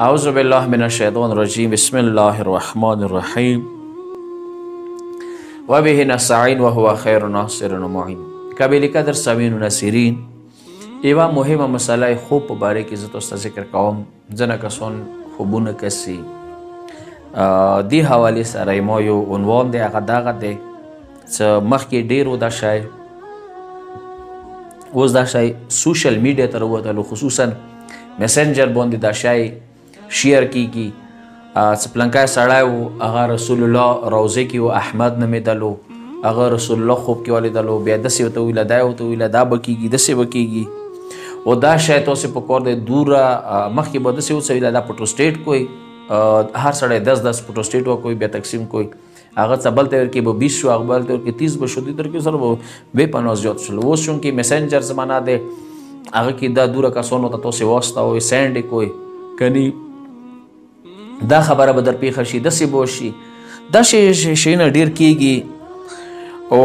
اعوذ بالله من الشیطان الرجیم بسم الله الرحمن الرحیم و به نستعین و هو خیر ناصر و معین. قابل قدر سامعین و ناصرین، یوه مهمه مسئله خوب په باره کې زه تاسو ته ذکر کوم. ځینې کسان خوبونه کسي دې حوالې سره ما یو عنوان دی، هغه دغه دی چې مخکې ډېر و دا شی، اوس دا شی سوشل میډیا ته راوتلو، خصوصا میسنجر باندې دا شی شیر کیږي. چې پلنکی سړی و، هغه رسول الله روضې کې و، احمد نومېدلو، هغه رسول الله خوب کې ولیدلو، بیا داسې ورته ویله، دا ورته ویله، دا به کېږي، داسې به کېږي. او دا شی تاسې په کار دی دوره مخکې به داسې اوسه ویله، دا پټوسټیټ کوئ، هر سړی 10 پټوسټیټ وکوئ، بیا تقسیم کوئ. هغه څه بل ته ورکړي به 20 شو، هغه بل ته ورکړي 30 به شو، دې تر کې سره به 50 زیات شول. اوس چونکې میسنجر زمانه دی، هغه کې دا دوره کسانو ته تاسې واستوئ، سینډ یې کوئ، کني دا خبره به در پیښه شي، داسې به وشي. دا شیونه ډېر کېږي. او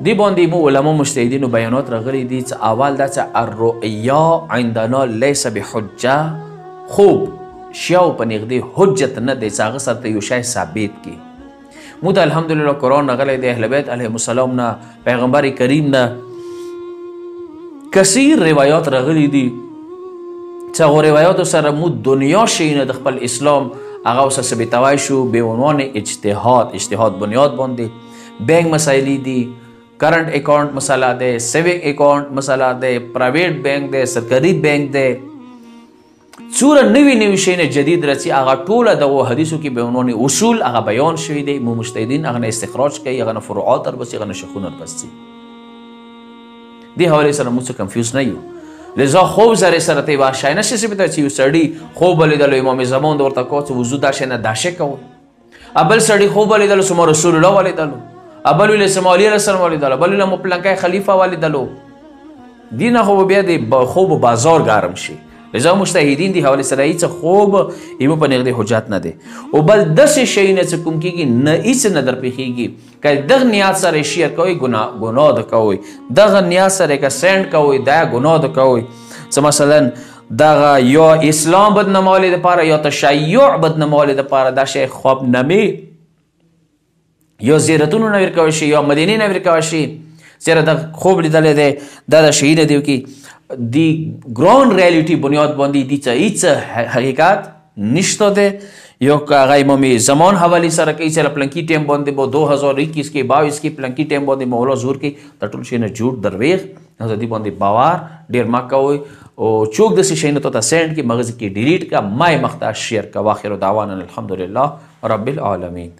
دې باندې مو علما مجتهدینو بیانات راغلي دي چې اول دا چې الرؤیا عندنا لیس بحجه، خوب شیاو په نږدې حجت نه دی چې هغه سره ته یو شی ثابت کړي. مو ته الحمدلله قرآن راغلی دی، اهل بیت علیهم السلام نه، پیغمبر کریم نه کثیر روایات راغلي دي چې هغو روایاتو سره مو دنیا شیونه د خپل اسلام هغه اوسه ثابتوی شو به عنوان اجتهاد بنیاد باندې. بینک مسایلې دي، کرنٹ اکاؤنٹ مسله دی، سیوینګ اکاؤنٹ مسله دی، پرایویټ بینک دی، سرکاري بینک دی، څومره نوي شیونه جدید راځي، هغه ټوله دغو حدیثو کې به عنوان اصول هغه بیان شوي دی. مو مجتهدین هغه نه استخراج کوي، هغه نه فروعات ورباسي، هغه نه شیخونه ورباسي. دې حوالې سره موږ څه کنفیوز نه یو. لذا خوب زره سره ته یوه شی نشي ثابتولی چې یو سړي خوب ولیدلو، امام زمان د ورته کوه چې وضو دا شی نه دا شی کوئ. بل سړي خوب ولیدلو چې ما رسول الله ولیدلو، بل ویله چې ما علی علیه السلام ولیدلو، بل ویله مو پلنکی خلیفه ولیدلو. دې نه خو بیا د خوب بازار ګرم شي. لذا مجتهدین دې حوالې سره هېڅ خوب یمو په نږدې حجت نه دی. او بل داسې شیونه چې کوم کېږي نه هېڅ نه در پېښېږي، که دغه نیت سره شیر کوئ ګناه ده کوئ، دغه نیت سره که سینډ کوئ دا ګناه ده کوئ. چې مثلا دغه یا اسلام بدنمولې دپاره یا تشیع بدنمولې دپاره دا شی خوابنمې یا زیارتونو نه ورکوی شي یا مدینې نه ورکوی شي، زیره د خوب لیدلی دی، دا د شیونه دی کې دی ګران ریالیټي بنیاد باندې دي چې هیڅ حقیقت نشته دی. یو که هغه امام زمان حوالې سره کوي چې پلنکي ټایم باندې به 2021 کې 22 کې پلنکي ټایم باندې مولا زور کوي، دا ټول شیونه جوړ درویغ، د دې باندې باور ډېر مه کوئ. او څوک داسې شیونه ته سینډ کړي، مغز کې ډیلیټ کړه، ما یې مخته شیر کړه. واخر دعوانا الحمدلله رب العالمین.